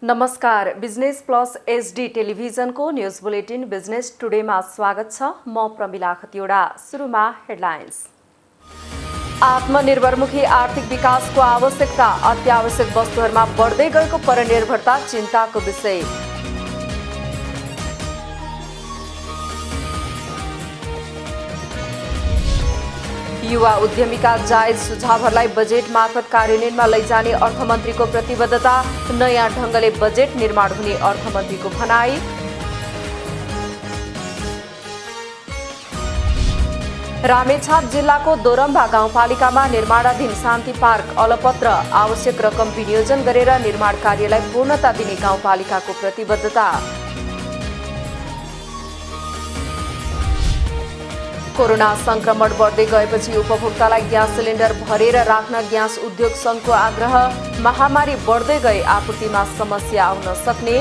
नमस्कार, business plus HD टेलिभिजनको news bulletin business टुडेमा स्वागत छ। म प्रमिला खतिवडा। सुरुमा हेडलाइन्स। आत्मनिर्भरमुखी आर्थिक विकासको आवश्यकता, अत्यावश्यक वस्तुहरूमा बढ्दै गएको परनिर्भरता चिन्ताको विषय। युवा उद्यमीका जायज सुझावहरूलाई बजेट मार्फत कार्यान्वयनमा लैजाने अर्थमन्त्रीको प्रतिबद्धता, नयाँ ढङ्गले बजेट निर्माण हुने अर्थमन्त्रीको भनाई। रामेछाप जिल्लाको दोरम्बा गाउँपालिकामा निर्माणाधीन शान्ति पार्क अलपत्र, आवश्यक रकम विनियोजन गरेर निर्माण कार्यलाई पूर्णता दिने गाउँपालिकाको प्रतिबद्धता। कोरोना संक्रमण बढ्दै गएपछि उपभोक्तालाई ग्यास सिलिन्डर भरेर राख्न ग्यास उद्योग संघको आग्रह, महामारी बढ्दै गए आपूर्तिमा समस्या आउन सक्ने।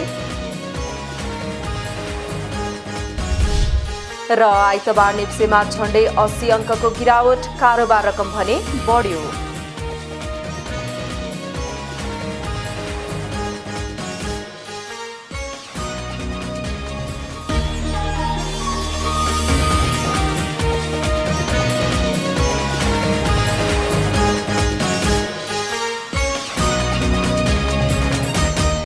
र आइतबार निप्सेमा झण्डै 80 अङ्कको गिरावट, कारोबार रकम भने बढ्यो।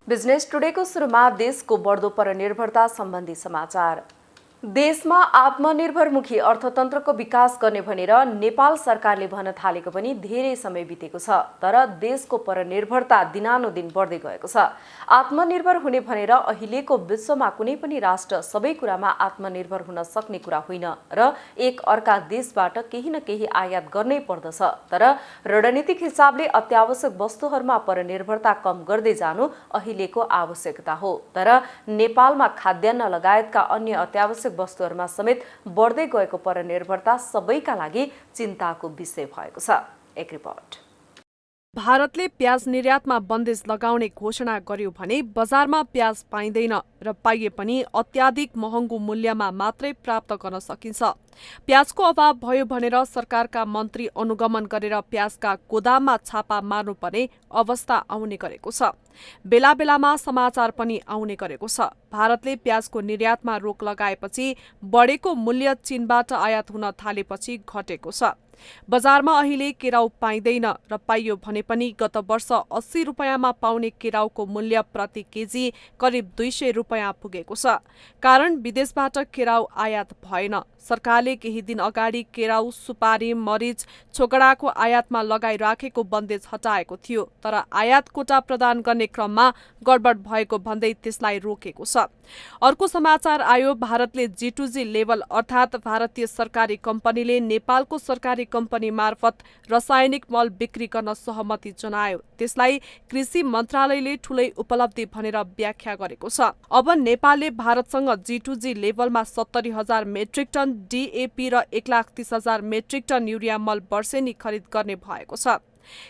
बिजनेस टुडेको सुरुमा देशको बढ्दो परनिर्भरता सम्बन्धी समाचार। देशमा आत्मनिर्भरमुखी अर्थतन्त्रको विकास गर्ने भनेर नेपाल सरकारले भन्न थालेको पनि धेरै समय बितेको छ, तर देशको परनिर्भरता दिनानुदिन बढ्दै गएको छ। आत्मनिर्भर हुने भनेर अहिलेको विश्वमा कुनै पनि राष्ट्र सबै कुरामा आत्मनिर्भर हुन सक्ने कुरा होइन र एक अर्का देशबाट केही न केही आयात गर्नै पर्दछ। तर रणनीतिक हिसाबले अत्यावश्यक वस्तुहरूमा परनिर्भरता कम गर्दै जानु अहिलेको आवश्यकता हो। तर नेपालमा खाद्यान्न लगायतका अन्य अत्यावश्यक वस्तुहरूमा समेत बढ्दै गएको परनिर्भरता सबैका लागि चिन्ताको विषय भएको छ। एक रिपोर्ट। भारतले प्याज निर्यातमा बन्देज लगाउने घोषणा गर्यो भने बजारमा प्याज पाइँदैन र पाइए पनि अत्याधिक महँगो मूल्यमा मात्रै प्राप्त गर्न सकिन्छ। प्याजको अभाव भयो भनेर सरकारका मन्त्री अनुगमन गरेर प्याजका गोदाममा छापा मार्नुपर्ने अवस्था आउने गरेको छ। बेला बेलामा समाचार पनि आउने गरेको छ। भारतले प्याजको निर्यातमा रोक लगाएपछि बढेको मूल्य चीनबाट आयात हुन थालेपछि घटेको छ। बजारमा अहिले केराउ पाइँदैन र पाइयो भने पनि गत वर्ष 80 रुपियाँमा पाउने केराउको मूल्य प्रति केजी करिब 200 रुपियाँ पुगेको छ। कारण विदेशबाट केराउ आयात भएन। सरकारले केही दिन अगाडि केराउ, सुपारी, मरिच, छोकडाको आयातमा लगाइराखेको बन्देज हटाएको थियो, तर आयात कोटा प्रदान गर्ने क्रममा गडबड भएको भन्दै त्यसलाई रोकेको छ। अर्को समाचार आयो, भारतले G2G लेभल अर्थात् भारतीय सरकारी कम्पनीले नेपालको सरकारी कम्पनी मार्फत रासायनिक मल बिक्री गर्न सहमति जनायो। त्यसलाई कृषि मन्त्रालयले ठूलै उपलब्धि भनेर व्याख्या गरेको छ। अब नेपालले भारतसँग G2G लेभलमा 70,000 मेट्रिक टन DAP र 1,30,000 मेट्रिक टन युरिया मल वर्षेनी खरिद गर्ने भएको छ।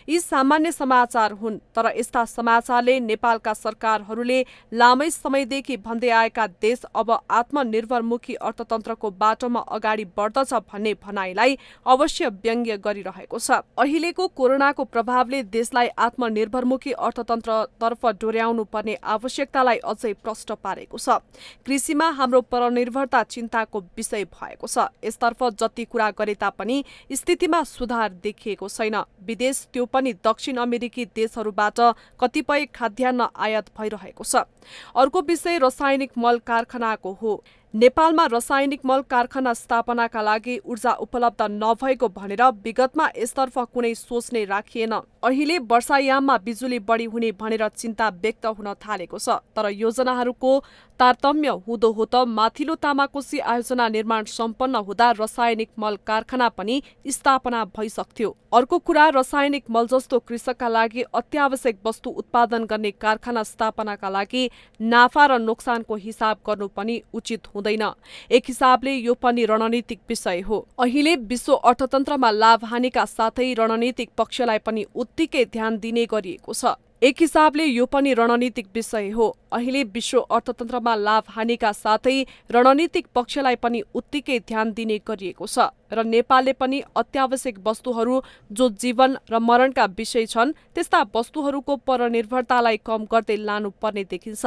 यी सामान्य समाचार हुन्, तर यस्ता समाचारले नेपालका सरकारहरूले लामै समयदेखि भन्दै आएका देश अब आत्मनिर्भरमुखी अर्थतन्त्रको बाटोमा अगाडि बढ्दछ भन्ने भनाइलाई अवश्य व्यङ्ग्य गरिरहेको छ। अहिलेको कोरोनाको प्रभावले देशलाई आत्मनिर्भरमुखी अर्थतन्त्रतर्फ डोर्याउनु पर्ने आवश्यकतालाई अझै प्रष्ट पारेको छ। कृषिमा हाम्रो परनिर्भरता चिन्ताको विषय भएको छ। यसतर्फ जति कुरा गरे तापनि स्थितिमा सुधार देखिएको छैन। विदेश, त्यो पनि दक्षिण अमेरिकी देशहरूबाट कतिपय खाद्यान्न आयात भइरहेको छ। अर्को विषय रासायनिक मल कारखानाको हो। नेपालमा रासायनिक मल कारखाना स्थापनाका लागि ऊर्जा उपलब्ध नभएको भनेर विगतमा यसतर्फ कुनै सोच नै राखिएन। अहिले वर्षायाममा बिजुली बढी हुने भनेर चिन्ता व्यक्त हुन थालेको छ, तर योजनाहरूको तारतम्य हुँदो हो त माथिल्लो तामाकोसी आयोजना निर्माण सम्पन्न हुँदा रासायनिक मल कारखाना पनि स्थापना भइसक्थ्यो। अर्को कुरा, रासायनिक मल जस्तो कृषकका लागि अत्यावश्यक वस्तु उत्पादन गर्ने कारखाना स्थापनाका लागि नाफा र नोक्सानको हिसाब गर्नु पनि उचित हुँदैन। एक हिसाबले यो पनि रणनीतिक विषय हो। अहिले विश्व अर्थतन्त्रमा लाभ हानिका साथै रणनीतिक पक्षलाई पनि उत्तिकै ध्यान दिने गरिएको छ। एक हिसाबले यो पनि रणनीतिक विषय हो। अहिले विश्व अर्थतन्त्रमा लाभ हानिका साथै रणनीतिक पक्षलाई पनि उत्तिकै ध्यान दिने गरिएको छ र नेपालले पनि अत्यावश्यक वस्तुहरू जो जीवन र मरणका विषय छन् त्यस्ता वस्तुहरूको परनिर्भरतालाई कम गर्दै लानुपर्ने देखिन्छ।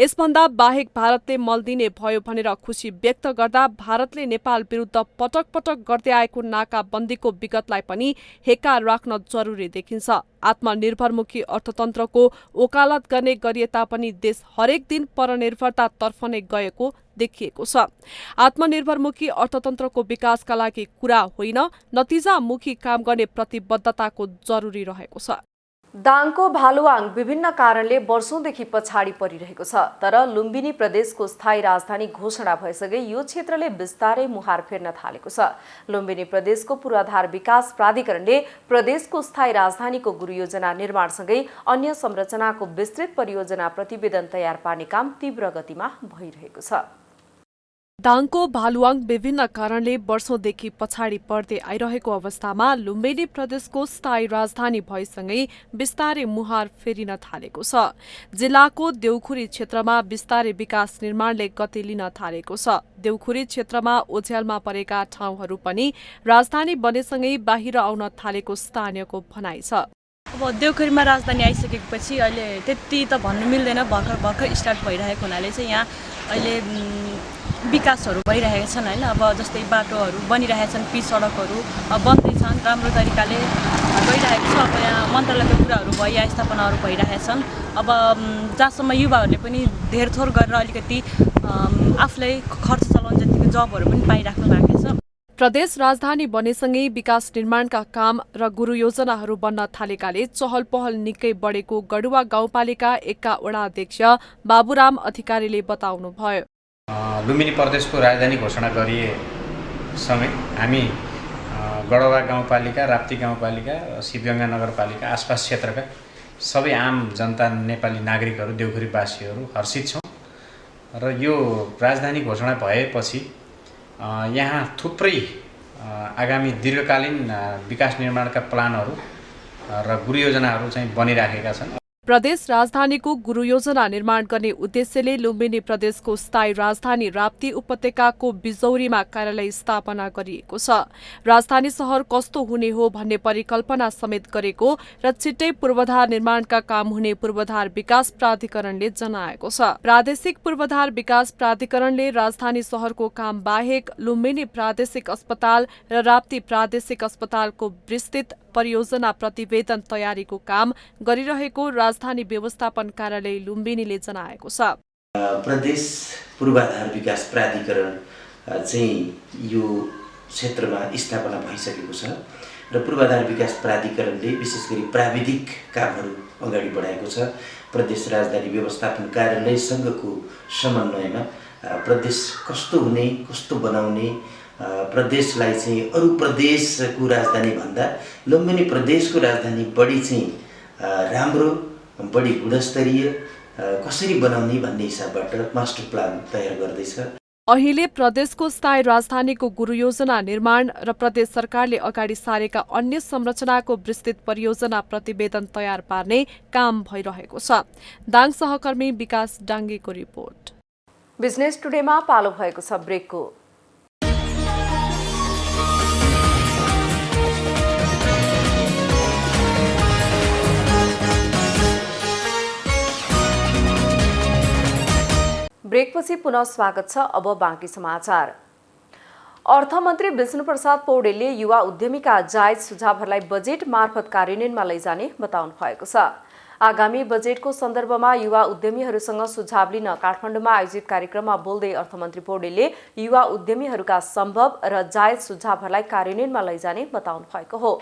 यसभन्दा बाहेक भारतले मल दिने भयो भनेर खुसी व्यक्त गर्दा भारतले नेपाल विरुद्ध पटक पटक गर्दै आएको नाकाबन्दीको विगतलाई पनि हेक्का राख्न जरुरी देखिन्छ। आत्मनिर्भरमुखी अर्थतन्त्रको वकालत गर्ने गरिए तापनि देश हरेक दिन परनिर्भरतातर्फ नै गएको देखिएको छ। आत्मनिर्भरमुखी अर्थतन्त्रको विकासका लागि कुरा होइन, नतिजामुखी काम गर्ने प्रतिबद्धताको जरुरी रहेको छ। दाङको भालुवाङ विभिन्न कारणले वर्षौंदेखि पछाडि परिरहेको छ, तर लुम्बिनी प्रदेशको स्थायी राजधानी घोषणा भएसँगै यो क्षेत्रले बिस्तारै मुहार फेर्न थालेको छ। लुम्बिनी प्रदेशको पूर्वाधार विकास प्राधिकरणले प्रदेशको स्थायी राजधानीको गुरुयोजना निर्माणसँगै अन्य संरचनाको विस्तृत परियोजना प्रतिवेदन तयार पार्ने काम तीव्र गतिमा भइरहेको छ। दाङको भालुवाङ विभिन्न कारणले वर्षौंदेखि पछाडि पर्दै आइरहेको अवस्थामा लुम्बिनी प्रदेशको स्थायी राजधानी भएसँगै बिस्तारै मुहार फेरिन थालेको छ। जिल्लाको देउखुरी क्षेत्रमा बिस्तारै विकास निर्माणले गति लिन थालेको छ। देउखुरी क्षेत्रमा ओझ्यालमा परेका ठाउँहरू पनि राजधानी बनेसँगै बाहिर आउन थालेको स्थानीयको भनाइ छ। अब देउखुरीमा राजधानी आइसकेपछि अहिले त्यति त भन्नु मिल्दैन, भर्खर स्टार्ट भइरहेको हुनाले चाहिँ यहाँ अहिले विकासहरू भइरहेका छन् होइन। अब जस्तै बाटोहरू बनिरहेका छन्, पिच सडकहरू बन्दैछन्, राम्रो तरिकाले गइरहेको छ। अब यहाँ मन्त्रालयका कुराहरू भइया स्थापनाहरू भइरहेका छन्। अब जहाँसम्म युवाहरूले पनि धेरथोर गरेर अलिकति आफूलाई खर्च चलाउन जतिको जबहरू पनि पाइराख्नु भएको छ। प्रदेश राजधानी बनेसँगै विकास निर्माणका काम र गुरुयोजनाहरू बन्न थालेकाले चहल पहल निकै बढेको गडुवा गाउँपालिका 1 का वडा अध्यक्ष बाबुराम अधिकारीले बताउनुभयो। लुम्बिनी प्रदेशको राजधानी घोषणा गरिएसँगै हामी गडवा गाउँपालिका, राप्ती गाउँपालिका, शिवगङ्गा नगरपालिका आसपास क्षेत्रका सबै आम जनता, नेपाली नागरिकहरू, देउखुरीवासीहरू हर्षित छौँ र यो राजधानी घोषणा भएपछि यहाँ थुप्रै आगामी दीर्घकालीन विकास निर्माणका प्लानहरू र गुरुयोजनाहरू चाहिँ बनिराखेका छन्। प्रदेश राजधानीको गुरुयोजना निर्माण गर्ने उद्देश्यले लुम्बिनी प्रदेशको स्थायी राजधानी राप्ती उपत्यकाको बिजौरीमा कार्यालय स्थापना गरिएको छ। राजधानी शहर कस्तो हुने हो भन्ने परिकल्पना समेत गरेको र छिट्टै पूर्वाधार निर्माणका काम हुने पूर्वाधार विकास प्राधिकरणले जनाएको छ। प्रादेशिक पूर्वाधार विकास प्राधिकरणले राजधानी शहरको काम बाहेक लुम्बिनी प्रादेशिक अस्पताल र राप्ती प्रादेशिक अस्पतालको विस्तृत परियोजना प्रतिवेदन तयारीको काम गरिरहेको राजधानी व्यवस्थापन कार्यालय लुम्बिनीले जनाएको छ। प्रदेश पूर्वाधार विकास प्राधिकरण चाहिँ यो क्षेत्रमा स्थापना भइसकेको छ र पूर्वाधार विकास प्राधिकरणले विशेष गरी प्राविधिक कामहरू अगाडि बढाएको छ। प्रदेश राजधानी व्यवस्थापन कार्यालयसँगको समन्वयमा प्रदेश कस्तो हुने, कस्तो बनाउने, प्रदेशलाई चाहिँ अरू प्रदेशको राजधानी भन्दा लुम्बिनी प्रदेशको राजधानी बढी चाहिँ राम्रो, बढी गुणस्तरीय कसरी बनाउने भन्ने हिसाबबाट मास्टर प्लान तयार गर्दैछ। अहिले प्रदेशको स्थायी राजधानीको गुरुयोजना निर्माण र प्रदेश सरकारले अगाडि सारेका अन्य संरचनाको विस्तृत परियोजना प्रतिवेदन तयार पार्ने काम भइरहेको छ। दाङ सहकर्मी विकास डाङ्गेको रिपोर्ट। बिजनेस टुडेमा पालो भएको छ ब्रेकको। ब्रेकपछि पुनः स्वागत छ। अब बाँकी समाचार। अर्थमन्त्री विष्णुप्रसाद पौडेलले युवा उद्यमीका जायज सुझावहरूलाई बजेट मार्फत कार्यान्वयनमा लैजाने बताउनु भएको छ। आगामी बजेटको सन्दर्भमा युवा उद्यमीहरूसँग सुझाव लिन काठमाडौँमा आयोजित कार्यक्रममा बोल्दै अर्थमन्त्री पौडेलले युवा उद्यमीहरूका सम्भव र जायज सुझावहरूलाई कार्यान्वयनमा लैजाने बताउनु भएको हो।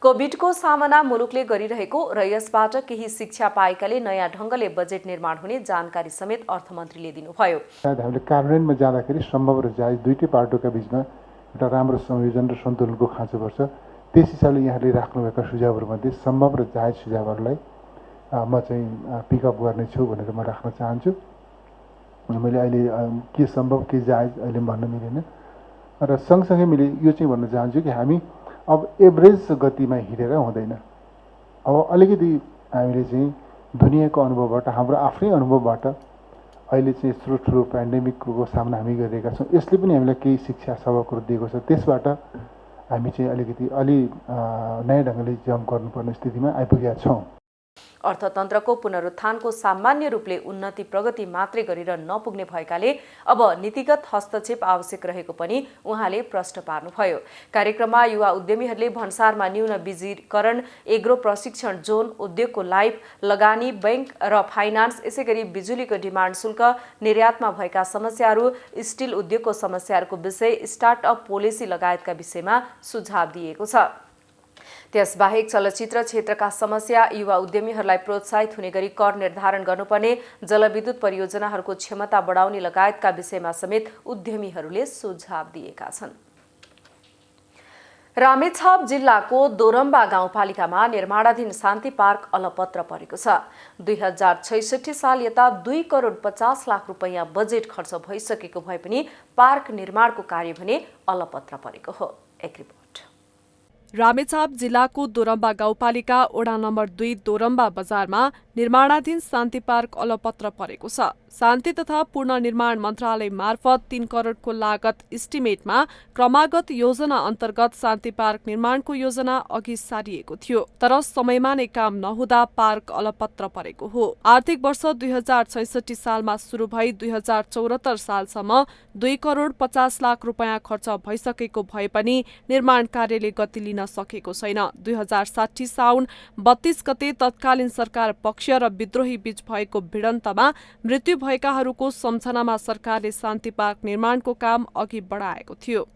कोभिडको सामना मुलुकले गरिरहेको र यसबाट केही शिक्षा पाएकाले नयाँ ढङ्गले बजेट निर्माण हुने जानकारी समेत अर्थमन्त्रीले दिनुभयो। हामीले कार्यान्वयनमा जाँदाखेरि सम्भव र जायज दुईटै पाटोका बीचमा एउटा राम्रो संयोजन र सन्तुलनको खाँचो पर्छ। त्यस हिसाबले यहाँले राख्नुभएका सुझावहरूमध्ये सम्भव र जायज सुझावहरूलाई म चाहिँ पिकअप गर्नेछु भनेर म राख्न चाहन्छु। मैले अहिले के सम्भव के जायज अहिले भन्न मिलेन र सँगसँगै मैले यो चाहिँ भन्न चाहन्छु कि हामी अब एभरेज गतिमा हिँडेर हुँदैन। अब अलिकति हामीले चाहिँ दुनियाँको अनुभवबाट हाम्रो आफ्नै अनुभवबाट अहिले चाहिँ यत्रो ठुलो पेन्डेमिकको सामना हामी गरिरहेका छौँ। यसले पनि हामीलाई केही शिक्षा सबकहरू दिएको छ। त्यसबाट हामी चाहिँ अलिकति नयाँ ढङ्गले जम्प गर्नुपर्ने स्थितिमा आइपुगेका छौँ। अर्थतन्त्रको पुनरुत्थानको सामान्य रूपले उन्नति प्रगति मात्रै गरेर नपुग्ने भएकाले अब नीतिगत हस्तक्षेप आवश्यक रहेको पनि उहाँले प्रश्न पार्नुभयो। कार्यक्रममा युवा उद्यमीहरूले भन्सारमा न्यून बिजीकरण, एग्रो प्रशिक्षण जोन, उद्योगको लाइफ, लगानी, बैंक र फाइनान्स, यसैगरी बिजुलीको डिमान्ड शुल्क, निर्यातमा भएका समस्याहरू, स्टिल उद्योगको समस्याहरूको विषय, स्टार्टअप पोलिसी लगायतका विषयमा सुझाव दिएको छ। त्यसबाहेक चलचित्र क्षेत्रका समस्या, युवा उद्यमीहरूलाई प्रोत्साहित हुने गरी कर निर्धारण गर्नुपर्ने, जलविद्युत परियोजनाहरूको क्षमता बढाउने लगायतका विषयमा समेत उद्यमीहरूले सुझाव दिएका छन्। रामेछाप जिल्लाको दोरम्बा गाउँपालिकामा निर्माणाधीन शान्ति पार्क अलपत्र परेको छ। 2066 साल यता 2 करोड 50 लाख रुपैयाँ बजेट खर्च भइसकेको भए पनि पार्क निर्माणको कार्य भने अलपत्र परेको हो। एक रिपोर्ट। रामेछाप जिल्लाको दोरम्बा गाउँपालिका वडा नम्बर 2 दोरम्बा बजारमा निर्माणाधीन शान्ति पार्क अलपत्र परेको छ। शान्ति तथा पुनर्निर्माण मन्त्रालय मार्फत 3 करोडको लागत इस्टिमेटमा क्रमागत योजना अन्तर्गत शान्ति पार्क निर्माणको योजना अघि सारिएको थियो, तर समयमा नै काम नहुँदा पार्क अलपत्र परेको हो। आर्थिक वर्ष 2066 सालमा सुरु भई 2074 सालसम्म 2 करोड 50 लाख रुपैयाँ खर्च भइसकेको भए पनि निर्माण कार्यले गति लिन सकेको छैन। 2060 साउन 32 गते तत्कालीन सरकार पक्ष र विद्रोही बीच भएको भिडन्तमा मृत्यु भएकाहरूको सम्झनामा सरकारले शान्ति पार्क निर्माणको काम अघि बढाएको थियो।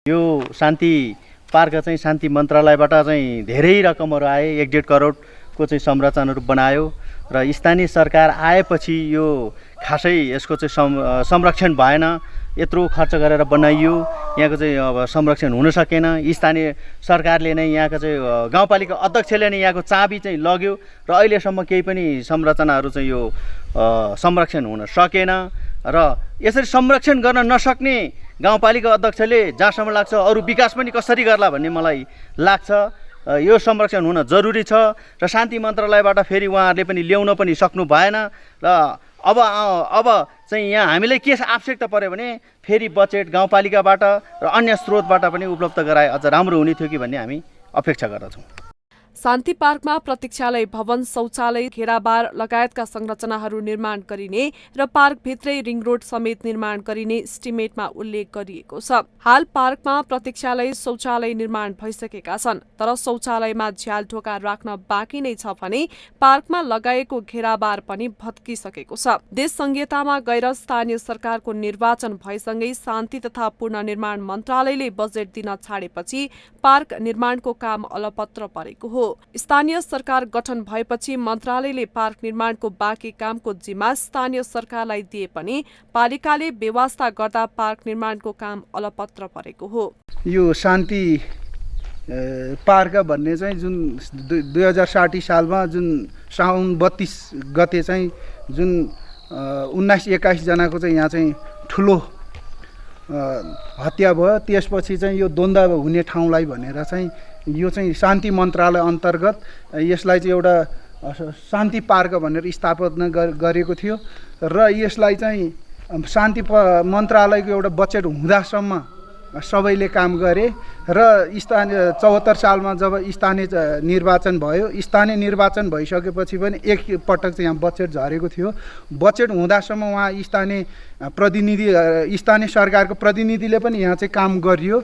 यो शान्ति पार्क चाहिँ शान्ति मन्त्रालयबाट चाहिँ धेरै रकमहरू आए, 1.5 करोडको चाहिँ संरचनाहरू बनायो र स्थानीय सरकार आएपछि यो खासै यसको चाहिँ संरक्षण भएन। यत्रो खर्च गरेर बनाइयो, यहाँको चाहिँ अब संरक्षण हुन सकेन। स्थानीय सरकारले नै यहाँको चाहिँ गाउँपालिका अध्यक्षले नै यहाँको चाबी चाहिँ लग्यो र अहिलेसम्म केही पनि संरचनाहरू चाहिँ यो संरक्षण हुन सकेन। र यसरी संरक्षण गर्न नसक्ने गाउँपालिका अध्यक्षले जहाँसम्म लाग्छ अरू विकास पनि कसरी गर्ला भन्ने मलाई लाग्छ। यो संरक्षण हुन जरुरी छ र शान्ति मन्त्रालयबाट फेरि उहाँहरूले पनि ल्याउन पनि सक्नु भएन। र अब चाहिँ यहाँ हामीलाई के आवश्यकता पर्यो भने फेरि बजेट गाउँपालिकाबाट र अन्य स्रोतबाट पनि उपलब्ध गराए अझ राम्रो हुने थियो कि भन्ने हामी अपेक्षा गर्दछौँ। शान्ति पार्कमा प्रतीक्षालय भवन, शौचालय, घेराबार लगायतका संरचनाहरू निर्माण गरिने र पार्कभित्रै रिङ रोड समेत निर्माण गरिने इस्टिमेटमा उल्लेख गरिएको छ। हाल पार्कमा प्रतीक्षालय, शौचालय निर्माण भइसकेका छन्, तर शौचालयमा झ्याल ढोका राख्न बाँकी नै छ भने पार्कमा लगाएको घेराबार पनि भत्किसकेको छ। देश संहितामा गएर स्थानीय सरकारको निर्वाचन भएसँगै शान्ति तथा पुनर्निर्माण मन्त्रालयले बजेट दिन छाडेपछि पार्क निर्माणको काम अलपत्र परेको हो। स्थानीय सरकार गठन भएपछि मन्त्रालयले पार्क निर्माणको बाँकी कामको जिम्मा स्थानीय सरकारलाई दिए पनि पालिकाले व्यवस्था गर्दा पार्क निर्माणको काम अलपत्र परेको हो। यो शान्ति पार्क भन्ने चाहिँ जुन 2060 सालमा जुन साउन 32 गते चाहिँ जुन 19-21 जनाको चाहिँ यहाँ चाहिँ ठुलो हत्या भयो, त्यसपछि चाहिँ यो द्वन्द्व हुने ठाउँलाई भनेर चाहिँ यो चाहिँ शान्ति मन्त्रालय अन्तर्गत यसलाई चाहिँ एउटा शान्ति पार्क भनेर स्थापना गरेको थियो र यसलाई चाहिँ शान्ति मन्त्रालयको एउटा बजेट हुँदासम्म सबैले काम गरे र स्थानीय 74 सालमा जब स्थानीय निर्वाचन भयो, स्थानीय निर्वाचन भइसकेपछि पनि एक पटक चाहिँ यहाँ बजेट झरेको थियो। बजेट हुँदासम्म उहाँ स्थानीय सरकारको प्रतिनिधिले पनि यहाँ चाहिँ काम गरियो।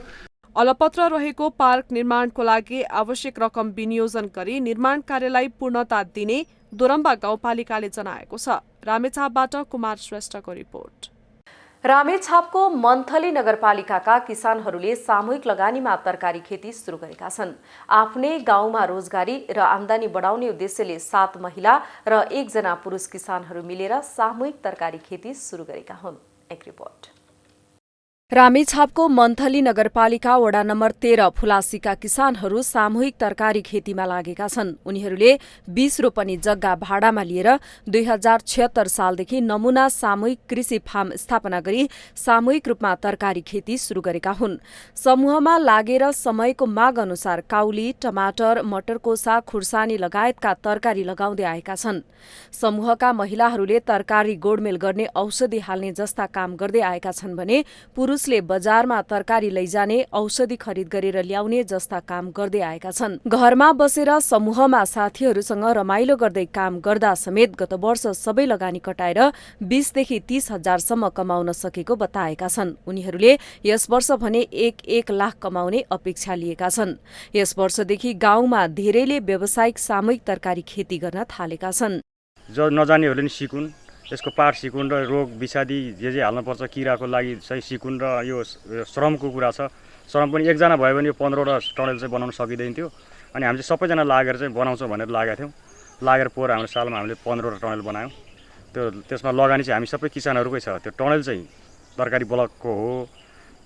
अलपत्र रहेको पार्क निर्माणको लागि आवश्यक रकम विनियोजन गरी निर्माण कार्यलाई पूर्णता दिने दोरम्बा गाउँपालिकाले जनाएको छ। रामेछापबाट कुमार श्रेष्ठको रिपोर्ट। रामेछापको मन्थली नगरपालिकाका किसानहरूले सामूहिक लगानीमा तरकारी खेती सुरु गरेका छन्। आफ्नै गाउँमा रोजगारी र आमदानी बढाउने उद्देश्यले 7 महिला र 1 जना पुरुष किसानहरू मिलेर सामूहिक तरकारी खेती सुरु गरेका हुन्। एक रिपोर्ट। रामेछापको मन्थली नगरपालिका वडा नम्बर 13 फुलासीका किसानहरू सामूहिक तरकारी खेतीमा लागेका छन्। उनीहरूले 20 रोपनी जग्गा भाडामा लिएर 2076 सालदेखि नमूना सामूहिक कृषि फार्म स्थापना गरी सामूहिक रूपमा तरकारी खेती शुरू गरेका हुन्। समूहमा लागेर समयको माग अनुसार काउली, टमाटर, मटरकोसा, खुर्सानी लगायतका तरकारी लगाउँदै आएका छन्। समूहका महिलाहरूले तरकारी गोडमेल गर्ने औषधि हाल्ने जस्ता काम गर्दै आएका छन् भने पुरुषले बजारमा तरकारी लैजाने, औषधि खरिद गरेर ल्याउने जस्ता काम गर्दै आएका छन्। घरमा बसेर समूहमा साथीहरूसँग रमाइलो गर्दै काम गर्दा समेत गत वर्ष सबै लगानी कटाएर 20 देखि 30 हजारसम्म कमाउन सकेको बताएका छन्। उनीहरूले यस वर्ष भने 1 लाख कमाउने अपेक्षा लिएका छन्। यस वर्षदेखि गाउँमा धेरैले व्यावसायिक सामूहिक तरकारी खेती गर्न थालेका छन्। जो नजानेहरूले नि सिकुन्, यसको पाठ सिकुन् र रोग विषादी जे हाल्नुपर्छ किराको लागि चाहिँ सिकुन् र यो श्रमको कुरा छ। श्रम पनि एकजना भयो भने यो 15वटा टनेल चाहिँ बनाउन सकिँदैन थियो। अनि हामी चाहिँ सबैजना लागेर चाहिँ बनाउँछौँ भनेर लागेका थियौँ। लागेर पोहोर हाम्रो सालमा हामीले 15वटा टनेल बनायौँ। त्यसमा लगानी चाहिँ हामी सबै किसानहरूकै छ। त्यो टनेल चाहिँ तरकारी ब्लकको हो।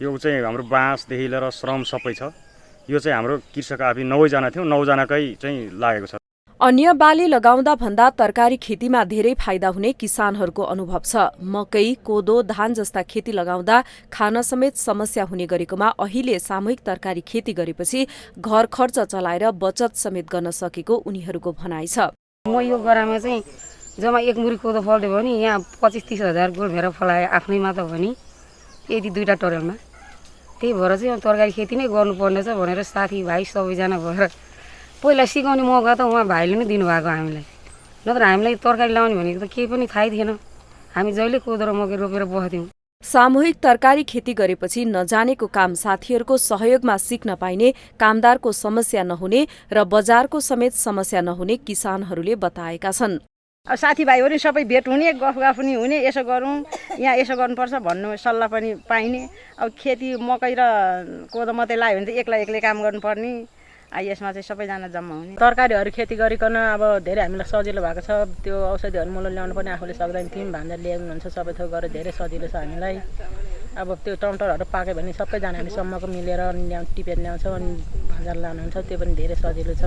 यो चाहिँ हाम्रो बाँसदेखि लिएर श्रम सबै छ। यो चाहिँ हाम्रो कृषक आफै 9 जना थियौँ, 9 जनाकै चाहिँ लागेको छ। अन्य बाली लगाउँदा भन्दा तरकारी खेतीमा धेरै फाइदा हुने किसानहरूको अनुभव छ। मकै, कोदो, धान जस्ता खेती लगाउँदा खान समेत समस्या हुने गरेकोमा अहिले सामूहिक तरकारी खेती गरेपछि घर खर्च चलाएर बचत समेत गर्न सकेको उनीहरूको भनाइ छ। म यो गरामा चाहिँ जम्मा 1 मुरी कोदो फल्यो भने यहाँ 25-30 हजार गोडभेर फलाए आफ्नैमा त भने यदि 2टा टरेलमा। त्यही भएर चाहिँ तरकारी खेती नै गर्नुपर्ने छ भनेर साथीभाइ सबैजना भएर पहिला सिकाउने मौका त उहाँ भाइले नै दिनुभएको हामीलाई। नत्र हामीलाई तरकारी लाउने भनेको त केही पनि थाहै थिएन। हामी जहिले कोदो र मकै रोपेर बस्थ्यौँ। सामूहिक तरकारी खेती गरेपछि नजानेको काम साथीहरूको सहयोगमा सिक्न पाइने, कामदारको समस्या नहुने र बजारको समेत समस्या नहुने किसानहरूले बताएका छन्। अब साथीभाइहरू सबै भेट हुने, गफ पनि हुने, यसो गरौँ, यहाँ यसो गर्नुपर्छ भन्नु सल्लाह पनि पाइने। अब खेती मकै र कोदो मात्रै लायो भने त एक्लै काम गर्नुपर्ने। यसमा चाहिँ सबैजना जम्मा हुने। तरकारीहरू खेती गरिकन अब धेरै हामीलाई सजिलो भएको छ। त्यो औषधिहरू मूल्य ल्याउनु पनि आफूले सक्दैन थियौँ, भान्जा ल्याउनु हुन्छ सबै थोक गरेर धेरै सजिलो छ हामीलाई। अब त्यो टमाटरहरू पाक्यो भने सबैजना हामी सम्मको मिलेर टिपेर ल्याउँछौँ अनि भान्जा लानुहुन्छ, त्यो पनि धेरै सजिलो छ।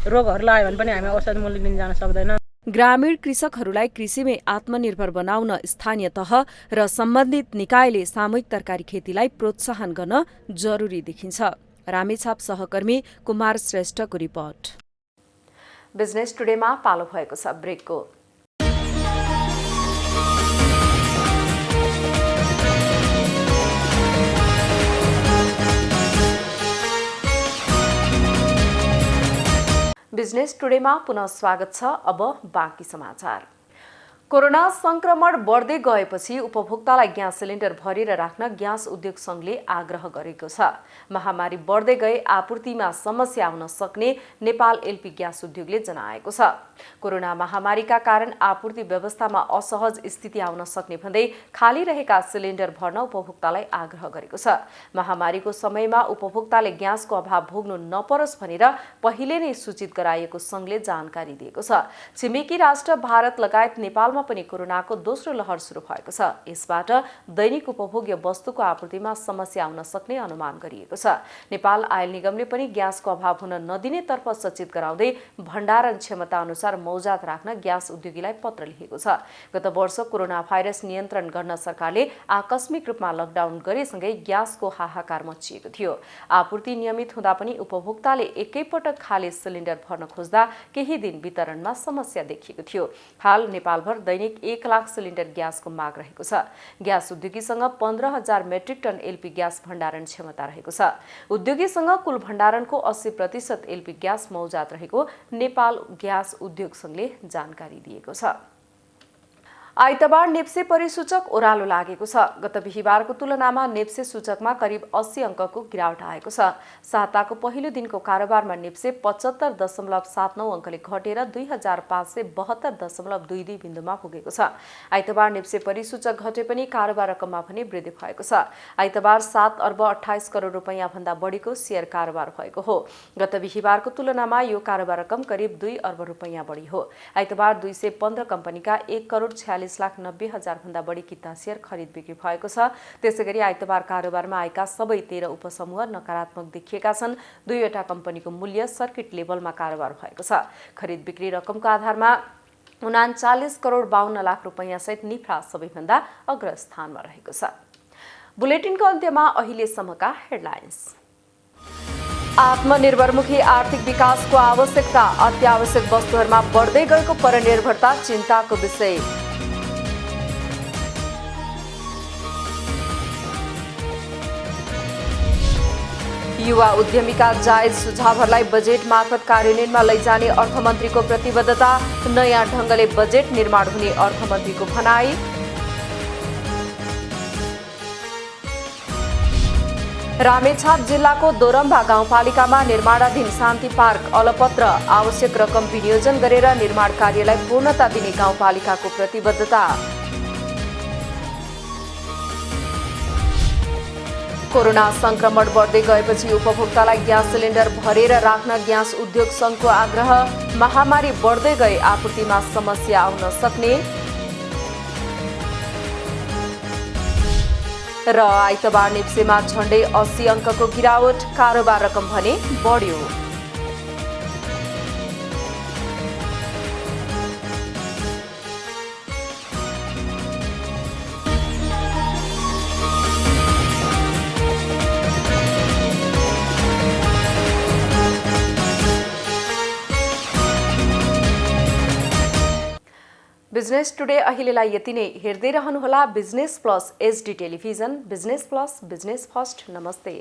रोगहरू लाग्यो भने पनि हामी औषधि मूल्य लिन जान सक्दैन। ग्रामीण कृषकहरूलाई कृषिमै आत्मनिर्भर बनाउन स्थानीय तह र सम्बन्धित निकायले सामूहिक तरकारी खेतीलाई प्रोत्साहन गर्न जरुरी देखिन्छ। रामेछाप सहकर्मी कुमार श्रेष्ठको रिपोर्ट। बिजनेस टुडेमा पालो भएको छ ब्रेकको। बिजनेस टुडेमा पुनः स्वागत छ। अब बाँकी समाचार। कोरोना संक्रमण बढ्दै गएपछि उपभोक्तालाई ग्यास सिलिन्डर भरेर राख्न ग्यास उद्योग संघले आग्रह गरेको छ। महामारी बढ्दै गए आपूर्तिमा समस्या आउन सक्ने नेपाल एलपी ग्यास उद्योगले जनाएको छ। कोरोना महामारीका कारण आपूर्ति व्यवस्थामा असहज स्थिति आउन सक्ने भन्दै खाली रहेका सिलिन्डर भर्न उपभोक्तालाई आग्रह गरेको छ। महामारीको समयमा उपभोक्ताले ग्यासको अभाव भोग्नु नपरोस् भनेर पहिले नै सूचित गराइएको संघले जानकारी दिएको छ। छिमेकी राष्ट्र भारत लगायत नेपाल पनि कोरोनाको दोस्रो लहर सुरु भएको छ। यसबाट दैनिक उपभोग्य वस्तुको आपूर्तिमा समस्या आउन सक्ने अनुमान गरिएको छ। नेपाल आयल निगमले पनि ग्यासको अभाव हुन नदिने तर्फ सचेत गराउँदै भण्डारण क्षमता अनुसार मौजात राख्न ग्यास उद्योगीलाई पत्र लेखेको छ। गत वर्ष कोरोना भाइरस नियन्त्रण गर्न सरकारले आकस्मिक रूपमा लकडाउन गरेसँगै ग्यासको हाहाकार मचिएको थियो। आपूर्ति नियमित हुँदा पनि उपभोक्ताले एकैपटक खाली सिलिन्डर भर्न खोज्दा केही दिन वितरणमा समस्या देखिएको थियो। हाल नेपालभर दैनिक 1 लाख सिलिन्डर ग्यासको माग रहेको छ। ग्यास उद्योगीसँग 15,000 मेट्रिक टन एलपी ग्यास भण्डारण क्षमता रहेको छ। उद्योगीसँग कुल भण्डारणको 80% एलपी ग्यास मौजात रहेको नेपाल ग्यास उद्योग संघले जानकारी दिएको छ। आइतबार नेप्से परिसूचक ओह्रालो लागेको छ। गत बिहीबारको तुलनामा नेप्से सूचकमा करिब 80 अङ्कको गिरावट आएको छ। साताको पहिलो दिनको कारोबारमा नेप्से 75.79 अङ्कले घटेर 2572.22 बिन्दुमा पुगेको छ। आइतबार नेप्से परिसूचक घटे पनि कारोबार रकममा पनि वृद्धि भएको छ। आइतबार 7 अर्ब 28 करोड रुपैयाँ भन्दा बढीको शेयर कारोबार भएको हो। गत बिहीबारको तुलनामा यो कारोबार रकम करिब 2 अर्ब रुपैयाँ बढी हो। आइतबार 215 कम्पनीका 1 करोड 46 41,90,000 भन्दा बढी किता सेयर खरिद बिक्री भएको छ। त्यसैगरी आइतबार कारोबारमा आएका सबै 13 उपसमूह नकारात्मक देखिएका छन्। 2वटा कम्पनीको मूल्य सर्किट लेभलमा कारोबार भएको छ। खरिद बिक्री रकमको आधारमा 39 करोड 52 लाख रुपैयाँ सहित निफ्रा सबैभन्दा अग्रस्थानमा रहेको छ। बुलेटिनको अन्त्यमा अहिलेसम्मका हेडलाइन्स। आत्मनिर्भरमुखी आर्थिक विकासको आवश्यकता, अत्यावश्यक वस्तुहरूमा बढ्दै गएको परनिर्भरता चिन्ताको विषय। युवा उद्यमीका जायज सुझावहरूलाई बजेट मार्फत कार्यान्वयनमा लैजाने अर्थमन्त्रीको प्रतिबद्धता, नयाँ ढङ्गले बजेट निर्माण हुने अर्थमन्त्रीको भनाई। रामेछाप जिल्लाको दोरम्बा गाउँपालिकामा निर्माणाधीन शान्ति पार्क अलपत्र, आवश्यक रकम विनियोजन गरेर निर्माण कार्यलाई पूर्णता दिने गाउँपालिकाको प्रतिबद्धता। कोरोना संक्रमण बढ्दै गएपछि उपभोक्तालाई ग्यास सिलिन्डर भरेर राख्न ग्यास उद्योग संघको आग्रह, महामारी बढ्दै गए आपूर्तिमा समस्या आउन सक्ने। र आइतबार नेप्सेमा झण्डै 80 अङ्कको गिरावट, कारोबार रकम भने बढ्यो। बिजनेस टुडे अहिलेलाई यति नै। हेर्दै रहनुहोला business plus HD television. Business plus, business first. नमस्ते।